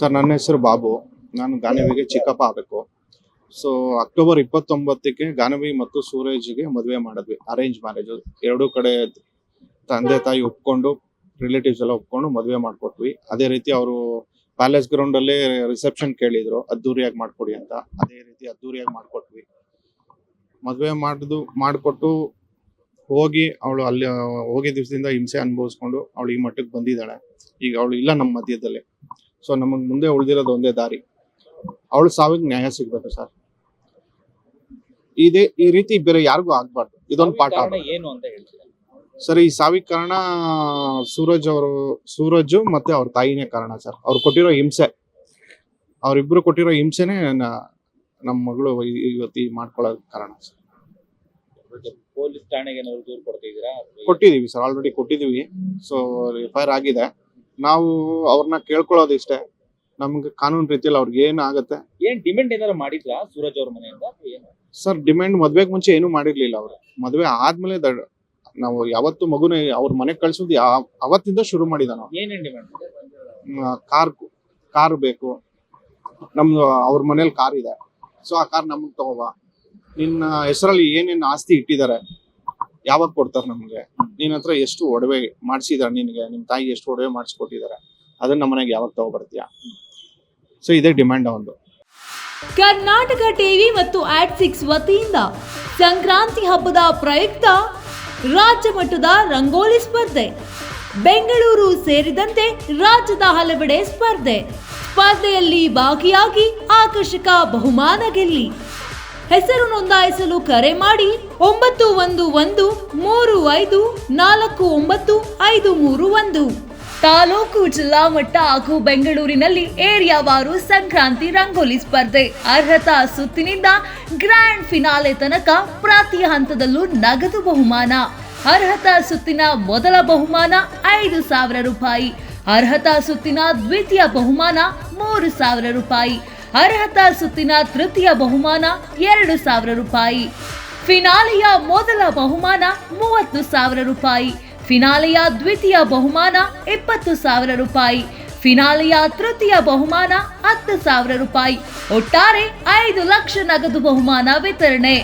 Sir, ನನ್ನ ಹೆಸರು ಬಾಬು. ನಾನು ಗಾನವಿಗೆ ಚಿಕ್ಕಪ್ಪ ಆಗಬೇಕು. ಸೊ ಅಕ್ಟೋಬರ್ 29ಕ್ಕೆ ಗಾನವಿ ಮತ್ತು ಸೂರಜ್ಗೆ ಮದುವೆ ಮಾಡಿದ್ವಿ. Arrange marriage. ಎರಡೂ ಕಡೆ ತಂದೆ ತಾಯಿ ಒಪ್ಕೊಂಡು, ರಿಲೇಟಿವ್ಸ್ ಎಲ್ಲ ಒಪ್ಕೊಂಡು ಮದುವೆ ಮಾಡ್ಕೊಟ್ವಿ. ಅದೇ ರೀತಿ ಅವರು ಪ್ಯಾಲೇಸ್ ಗ್ರೌಂಡ್ ಅಲ್ಲೇ ರಿಸೆಪ್ಷನ್ ಕೇಳಿದ್ರು, ಅದ್ದೂರಿಯಾಗಿ ಮಾಡ್ಕೊಡಿ ಅಂತ. ಅದೇ ರೀತಿ ಅದ್ದೂರಿಯಾಗಿ ಮಾಡ್ಕೊಟ್ವಿ. ಮದುವೆ ಮಾಡಿಕೊಟ್ಟು ಅವಳು ಅಲ್ಲಿ ಹೋಗಿ ದಿವಸದಿಂದ ಹಿಂಸೆ ಅನುಭವಿಸ್ಕೊಂಡು ಅವಳು ಈ ಮಟ್ಟಕ್ಕೆ ಬಂದಿದ್ದಾಳೆ. ಈಗ ಅವಳು ಇಲ್ಲ ನಮ್ಮ ಮಧ್ಯದಲ್ಲಿ. ಸೊ ನಮಗ್ ಮುಂದೆ ಉಳಿದಿರೋದು ಒಂದೇ ದಾರಿ, ಅವಳು ಸಾವಿಗೆ ನ್ಯಾಯ ಸಿಗ್ಬೇಕು ಸರ್. ಈ ರೀತಿ ಬೇರೆ ಯಾರಿಗೂ ಆಗ್ಬಾರ್ದು. ಇದೊಂದು ಪಾಠ ಏನು ಅಂತ ಹೇಳ್ತೀರಾ ಸರ್? ಈ ಸಾವಿಗೆ ಕಾರಣ ಸೂರಜ್ ಮತ್ತೆ ಅವ್ರ ತಾಯಿನೇ ಕಾರಣ ಸರ್. ಅವ್ರು ಕೊಟ್ಟಿರೋ ಹಿಂಸೆ, ಅವ್ರಿಬ್ರು ಕೊಟ್ಟಿರೋ ಹಿಂಸೆನೆ ನಮ್ಮ ಮಗಳು ಇವತ್ತು ಮಾಡ್ಕೊಳ್ಳೋ ಕಾರಣ ಸರ್. ಪೊಲೀಸ್ ಠಾಣೆಗೆ ದೂರು ಕೊಡ್ತಿದ್ದೀರಾ? ಕೊಟ್ಟಿದೀವಿ ಸರ್, ಆಲ್ರೆಡಿ ಕೊಟ್ಟಿದೀವಿ. ಸೊ FIR ಆಗಿದೆ. ನಾವು ಅವ್ರನ್ನ ಕೇಳ್ಕೊಳ್ಳೋದು ಇಷ್ಟೇ, ನಮ್ಗೆ ಕಾನೂನು ರೀತಿಯಲ್ಲಿ ಅವ್ರಿಗೆ ಏನ್ ಆಗತ್ತೆ. ಏನ್ ಡಿಮ್ಯಾಂಡ್ ಏನಾದ್ರು ಮಾಡಿದ್ರಾ ಸೂರಜ್ ಅವ್ರ ಮನೆಯಿಂದ? ಸರ್, ಡಿಮ್ಯಾಂಡ್ ಮದ್ವೆಗ್ ಮುಂಚೆ ಏನು ಮಾಡಿರ್ಲಿಲ್ಲ ಅವ್ರು. ಮದ್ವೆ ಆದ್ಮೇಲೆ ನಾವು ಯಾವತ್ತು ಮಗುನ ಅವ್ರ ಮನೆಗ್ ಕಳ್ಸೋದು ಅವತ್ತಿಂದ ಶುರು ಮಾಡಿದ ನಾವು. ಏನೇನ್ ಡಿಮ್ಯಾಂಡ್? ಕಾರ್ ಬೇಕು ನಮ್ದು. ಅವ್ರ ಮನೇಲಿ ಕಾರ್ ಇದೆ. ಸೊ ಆ ಕಾರ್ ನಮಗ್ ತಗೋಬಾ, ನಿನ್ನ ಹೆಸರಲ್ಲಿ ಏನೇನ್ ಆಸ್ತಿ ಇಟ್ಟಿದ್ದಾರೆ, ಯಾವಾಗ ಕೊಡ್ತಾರೆ ನಮ್ಗೆ, ನಿನ್ನ ಹತ್ರ ಎಷ್ಟು ಒಡವೆ ಮಾಡಿಸಿದಾರೆ, ನಿನ್ಗೆ ನಿಮ್ ತಾಯಿ ಎಷ್ಟು ಒಡವೆ ಮಾಡಿಸ್ಕೊಟ್ಟಿದ್ದಾರೆ, ಅದನ್ನ ನಮ್ಮ ಮನೆಗೆ ಯಾವಾಗ ತಗೋಬರ್ತೀಯ? ಸೊ ಇದೇ ಡಿಮ್ಯಾಂಡ್ ಒಂದು. ಕರ್ನಾಟಕ ಟಿವಿ ಮತ್ತು ಆಟ್6 ವತಿಯಿಂದ ಸಂಕ್ರಾಂತಿ ಹಬ್ಬದ ಪ್ರಯುಕ್ತ ರಾಜ್ಯ ಮಟ್ಟದ ರಂಗೋಲಿ ಸ್ಪರ್ಧೆ, ಬೆಂಗಳೂರು ಸೇರಿದಂತೆ ರಾಜ್ಯದ ಹಲವೆಡೆ ಸ್ಪರ್ಧೆಯಲ್ಲಿ ಭಾಗಿಯಾಗಿ ಆಕರ್ಷಕ ಬಹುಮಾನ ಗೆಲ್ಲಿ. ಹೆಸರು ನೋಂದಾಯಿಸಲು ಕರೆ ಮಾಡಿ 9113549531. ತಾಲೂಕು, ಜಿಲ್ಲಾ ಮಟ್ಟ ಹಾಗೂ ಬೆಂಗಳೂರಿನಲ್ಲಿ ಏರಿಯಾವಾರು ಸಂಕ್ರಾಂತಿ ರಂಗೋಲಿ ಸ್ಪರ್ಧೆ. ಅರ್ಹತಾ ಸುತ್ತಿನಿಂದ ಗ್ರ್ಯಾಂಡ್ ಫಿನಾಲೆ ತನಕ ಪ್ರತಿ ಹಂತದಲ್ಲೂ ನಗದು ಬಹುಮಾನ. ಅರ್ಹತಾ ಸುತ್ತಿನ ಮೊದಲ ಬಹುಮಾನ 5,000 ರೂಪಾಯಿ. ಅರ್ಹತಾ ಸುತ್ತಿನ ದ್ವಿತೀಯ ಬಹುಮಾನ 3,000 ರೂಪಾಯಿ. ಅರ್ಹತಾ ಸುತ್ತಿನ ತೃತೀಯ ಬಹುಮಾನ 2,000 ರೂಪಾಯಿ. ಫಿನಾಲೆಯ ಮೊದಲ ಬಹುಮಾನ 30,000 ರೂಪಾಯಿ. ಫಿನಾಲೆಯ ದ್ವಿತೀಯ ಬಹುಮಾನ 20,000 ರೂಪಾಯಿ. ಫಿನಾಲೆಯ ತೃತೀಯ ಬಹುಮಾನ 10,000 ರೂಪಾಯಿ. ಒಟ್ಟಾರೆ 5 ಲಕ್ಷ ನಗದು ಬಹುಮಾನ ವಿತರಣೆ.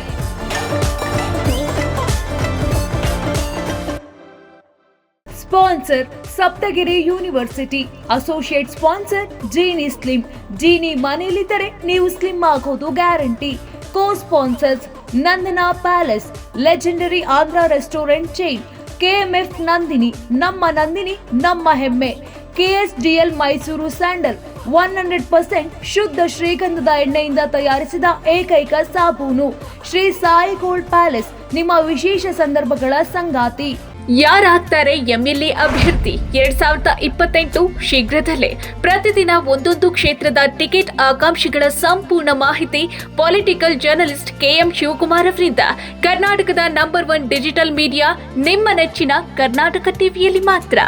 Sponsor Saptagiri university. Associate sponsor Jeeni slim. Jeeni ಮನೆಯಲ್ಲಿದ್ದರೆ ನೀವು ಸ್ಲಿಮ್ ಆಗೋದು guarantee. Co sponsors Nandana palace, legendary Andhra restaurant chain, KMF Nandini, Nandini ನಮ್ಮ ಹೆಮ್ಮೆ, KSDL ಮೈಸೂರು ಸ್ಯಾಂಡಲ್ 100% ಶುದ್ಧ ಶ್ರೀಗಂಧದ ಎಣ್ಣೆಯಿಂದ ತಯಾರಿಸಿದ ಏಕೈಕ ಸಾಬೂನು. ಶ್ರೀ ಸಾಯಿ ಗೋಲ್ಡ್ ಪ್ಯಾಲೇಸ್ ನಿಮ್ಮ ವಿಶೇಷ ಸಂದರ್ಭಗಳ ಸಂಗಾತಿ. ಯಾರಾಗ್ತಾರೆ MLA ಅಭ್ಯರ್ಥಿ 2028 ಶೀಘ್ರದಲ್ಲೇ. ಪ್ರತಿದಿನ ಒಂದೊಂದು ಕ್ಷೇತ್ರದ ಟಿಕೆಟ್ ಆಕಾಂಕ್ಷಿಗಳ ಸಂಪೂರ್ಣ ಮಾಹಿತಿ ಪೊಲಿಟಿಕಲ್ ಜರ್ನಲಿಸ್ಟ್ KM ಶಿವಕುಮಾರ್ ಅವರಿಂದ. ಕರ್ನಾಟಕದ ನಂಬರ್ 1 ಡಿಜಿಟಲ್ ಮೀಡಿಯಾ ನಿಮ್ಮ ನೆಚ್ಚಿನ ಕರ್ನಾಟಕ ಟಿವಿಯಲ್ಲಿ ಮಾತ್ರ.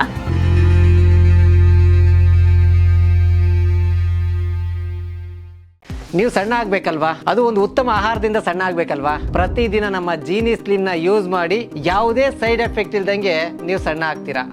ನೀವು ಸಣ್ಣ ಆಗ್ಬೇಕಲ್ವಾ? ಅದು ಒಂದು ಉತ್ತಮ ಆಹಾರದಿಂದ ಸಣ್ಣ ಆಗ್ಬೇಕಲ್ವಾ? ಪ್ರತಿದಿನ ನಮ್ಮ ಜೀನಿ ಸ್ಲಿಮ್ನ ಯೂಸ್ ಮಾಡಿ ಯಾವುದೇ ಸೈಡ್ ಎಫೆಕ್ಟ್ ಇಲ್ದಂಗೆ ನೀವು ಸಣ್ಣ ಆಗ್ತೀರಾ.